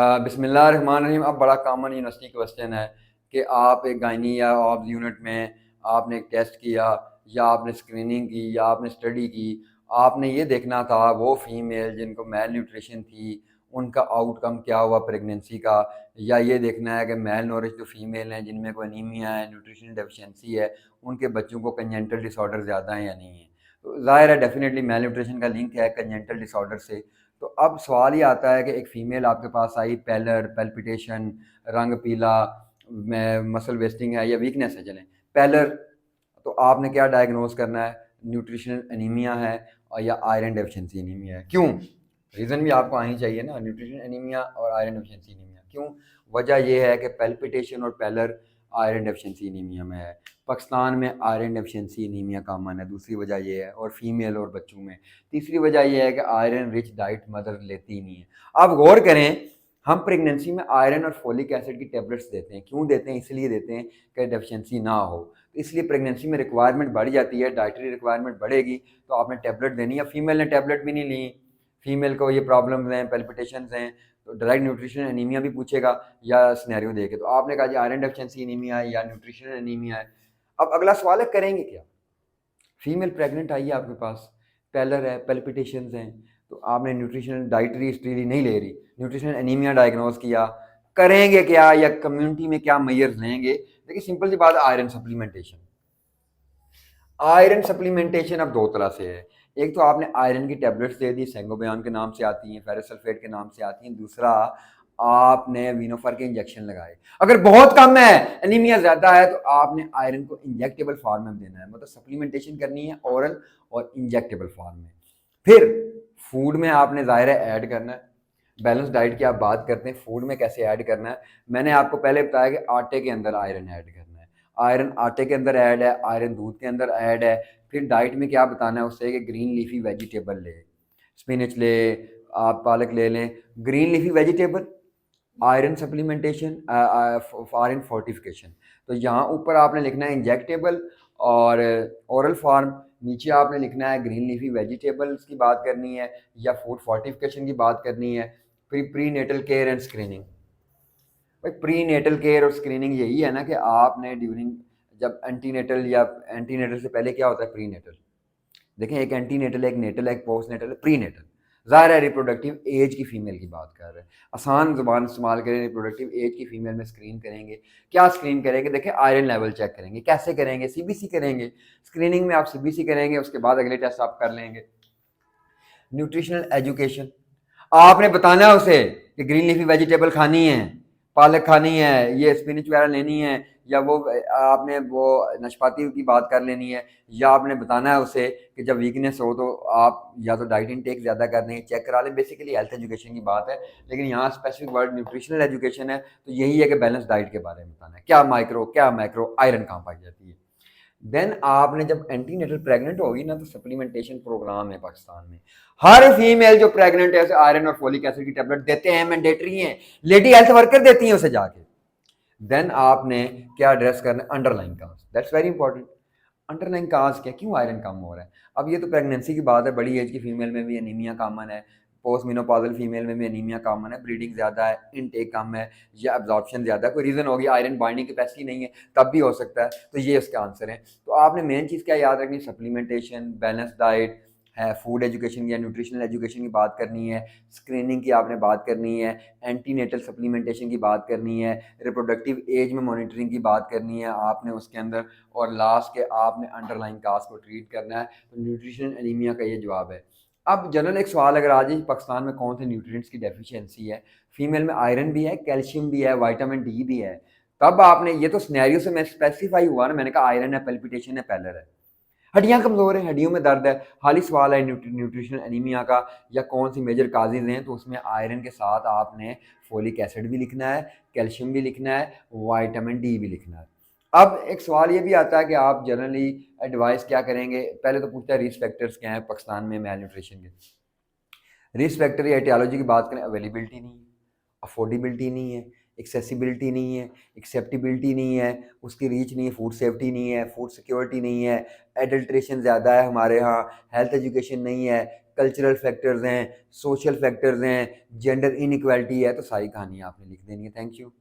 बिस्मिल्लाहिर्रहमानिर्रहीम। अब बड़ा कॉमन यूनिवर्सिटी क्वेश्चन है कि आप एक गायनी या ऑब्स यूनिट में आपने एक टेस्ट किया या आपने स्क्रीनिंग की या आपने स्टडी की। आपने ये देखना था वो फीमेल जिनको मेल न्यूट्रिशन थी उनका आउटकम क्या हुआ प्रेगनेंसी का, या ये देखना है कि मेल नॉरिश जो फीमेल हैं जिनमें कोई अनीमिया है, न्यूट्रिशन डेफिशिएंसी है, उनके बच्चों को कंजेंटल डिसऑर्डर ज़्यादा हैं या नहीं है। तो ज़ाहिर है डेफिनेटली मेल न्यूट्रिशन का लिंक है कंजेंटल डिसऑर्डर से। तो अब सवाल ये आता है कि एक फ़ीमेल आपके पास आई, पैलर, पैल्पिटेशन, रंग पीला, मसल वेस्टिंग है या वीकनेस है, चलें पैलर, तो आपने क्या डायग्नोज करना है? न्यूट्रिशनल एनीमिया है और या आयरन डेफिशिएंसी एनीमिया है। क्यों? रीज़न भी आपको आनी चाहिए ना, न्यूट्रिशन एनीमिया और आयरन डेफिशिएंसी एनीमिया क्यों? वजह यह है कि पैल्पिटेशन और पैलर आयरन डेफिशिएंसी एनीमिया में है। पाकिस्तान में आयरन डेफिशिएंसी एनीमिया कॉमन है, दूसरी वजह यह है, और फीमेल और बच्चों में। तीसरी वजह यह है कि आयरन रिच डाइट मदर लेती ही नहीं है। आप गौर करें, हम प्रेगनेंसी में आयरन और फोलिक एसिड की टेबलेट्स देते हैं। क्यों देते हैं? इसलिए देते हैं कि डेफिशिएंसी ना हो। तो इसलिए प्रेगनेंसी में रिक्वायरमेंट बढ़ जाती है, डाइटरी रिक्वायरमेंट बढ़ेगी तो आपने टेबलेट देनी है। फीमेल ने टेबलेट भी नहीं ली, फीमेल को ये प्रॉब्लम्स हैं, पैल्पिटेशंस हैं, तो डायरेक्ट न्यूट्रिशन एनीमिया भी पूछेगा या सिनेरियो देके। तो आपने कहा जी आयरन डेफिशिएंसी एनीमिया है या न्यूट्रिशन एनीमिया है। अब अगला सवाल है करेंगे क्या? फीमेल प्रेग्नेंट आई है आपके पास, पैलर है, पैल्पिटेशंस हैं, तो आपने न्यूट्रिशन डाइटरी हिस्ट्री नहीं ले रही, न्यूट्रिशन एनीमिया डायग्नोज किया, करेंगे क्या या कम्युनिटी में क्या मेजर्स लेंगे? देखिए सिंपल सी बात, आयरन सप्लीमेंटेशन। आयरन सप्लीमेंटेशन अब दो तरह से है। एक तो आपने आयरन की टेबलेट्स दे दी, सेंगोबियान के नाम से आती हैं, फेरस सल्फेट के नाम से आती हैं। दूसरा, आपने विनोफर के इंजेक्शन लगाए। अगर बहुत कम है, एनीमिया ज्यादा है, तो आपने आयरन को इंजेक्टेबल फॉर्म में देना है, मतलब सप्लीमेंटेशन करनी है ओरल और इंजेक्टेबल फॉर्म में। फिर फूड में आपने ज़ाहिर है ऐड करना है। बैलेंस डाइट की आप बात करते हैं, फूड में कैसे ऐड करना है? मैंने आपको पहले बताया कि आटे के अंदर आयरन ऐड करना है। आयरन आटे के अंदर ऐड है, आयरन दूध के अंदर ऐड है। फिर डाइट में क्या बताना है उससे कि ग्रीन लीफी वेजिटेबल ले, स्पिनच ले, आप पालक ले लें। Green leafy vegetable, iron supplementation, iron fortification. तो यहाँ ऊपर आपने लिखना है इंजेक्टेबल और ओरल फार्म, नीचे आपने लिखना है ग्रीन लीफी वेजिटेबल्स की बात करनी है या फूड फोर्टिफिकेशन की बात करनी है। फिर prenatal care and screening. भाई प्री नेटल केयर और स्क्रीनिंग यही है ना कि आपने ड्यूरिंग, जब एंटीनेटल या एंटीनेटल से पहले क्या होता है? Prenatal. देखें, एक एंटीनेटल है, एक नेटल है, एक पोस्ट नेटल है, प्री नेटल। ज़ाहिर है रिप्रोडक्टिव एज की फीमेल की बात कर रहे हैं, आसान ज़ुबान इस्तेमाल करें, रिप्रोडक्टिव एज की फीमेल में स्क्रीन करेंगे। क्या स्क्रीन करेंगे? देखें, आयरन लेवल चेक करेंगे। कैसे करेंगे? सीबीसी करेंगे। स्क्रीनिंग में आप सीबीसी करेंगे, उसके बाद अगले टेस्ट आप कर लेंगे। न्यूट्रिशनल एजुकेशन, आपने बताना है उसे कि ग्रीन लीफी वेजिटेबल खानी है, पालक खानी है, ये स्पिनच वगैरह लेनी है, या वो आपने वो नाशपाती की बात कर लेनी है, या आपने बताना है उसे कि जब वीकनेस हो तो आप या तो डाइट इनटेक ज़्यादा कर दें, चेक करा लें। बेसिकली हेल्थ एजुकेशन की बात है, लेकिन यहाँ स्पेसिफिक वर्ड न्यूट्रिशनल एजुकेशन है, तो यही है कि बैलेंस डाइट के बारे में बताना है, क्या माइक्रो क्या मैक्रो, आयरन कहाँ पाई जाती है। देन आपने जब एंटीनेटल प्रेग्नेंट होगी ना, तो सप्लीमेंटेशन प्रोग्राम है पाकिस्तान में। हर फीमेल जो प्रेग्नेंट है उसे आयरन और फोलिक एसिड की टेबलेट देते हैं, मैंडेटरी हैं। लेडी हेल्थ वर्कर देती हैं उसे जाके। देन आपने क्या एड्रेस करना है? Underlying cause, that's very important. Underlying cause क्या, क्यों आयरन कम हो रहा है? अब ये तो प्रेगनेंसी की बात है, बड़ी एज की फीमेल में भी एनीमिया कॉमन है, पोस्ट मिनोपॉजल फीमेल में भी एनीमिया कॉमन है, ब्रीडिंग ज़्यादा है, इनटेक कम है, या एब्जॉर्प्शन ज़्यादा है, कोई रीज़न होगी, आयरन बाइंडिंग कैपेसिटी नहीं है, तब भी हो सकता है। तो ये उसका आंसर है। तो आपने मेन चीज़ क्या याद रखनी? सप्लीमेंटेशन, बैलेंस डाइट है, फूड एजुकेशन या न्यूट्रिशनल एजुकेशन की बात करनी है, स्क्रीनिंग की आपने बात करनी है, एंटीनेटल सप्लीमेंटेशन की बात करनी है, रिप्रोडक्टिव एज में मॉनिटरिंग की बात करनी है आपने उसके अंदर, और लास्ट के आपने अंडरलाइन काज को ट्रीट करना है। तो न्यूट्रिशन एनीमिया का ये जवाब है। अब जनरल एक सवाल अगर आ जाए, पाकिस्तान में कौन से न्यूट्रिएंट्स की डेफिशिएंसी है? फीमेल में आयरन भी है, कैल्शियम भी है, विटामिन डी भी है। तब आपने, ये तो सिनेरियो से मैं स्पेसिफाई हुआ ना, मैंने कहा आयरन है, पैल्पिटेशन है, पैलर है। हड्डियां कमजोर हैं, हड्डियों में दर्द है, हाल ही सवाल है न्यूट्रिशनल एनीमिया का, या कौन सी मेजर काजेज हैं, तो उसमें आयरन के साथ आपने फोलिक एसिड भी लिखना है, कैल्शियम भी लिखना है, विटामिन डी भी लिखना है। अब एक सवाल ये भी आता है कि आप जनरली एडवाइस क्या करेंगे? पहले तो पूछता है रिस्क फैक्टर्स क्या है पाकिस्तान में मेल न्यूट्रिशन के। रिस्क फैक्टर या एटियोलॉजी की बात करें, अवेलेबिलिटी नहीं है, अफोर्डेबिलिटी नहीं है, एक्सेसिबिलिटी नहीं है, एक्सेप्टेबिलिटी नहीं है, उसकी रीच नहीं है, फूड सेफ्टी नहीं है, फूड सिक्योरिटी नहीं है, एडल्ट्रेशन ज़्यादा है हमारे यहाँ, हेल्थ एजुकेशन नहीं है, कल्चरल फैक्टर्स हैं, सोशल फैक्टर्स हैं, जेंडर इनइक्वालिटी है, तो सारी कहानी आपने लिख देनी है। Thank you.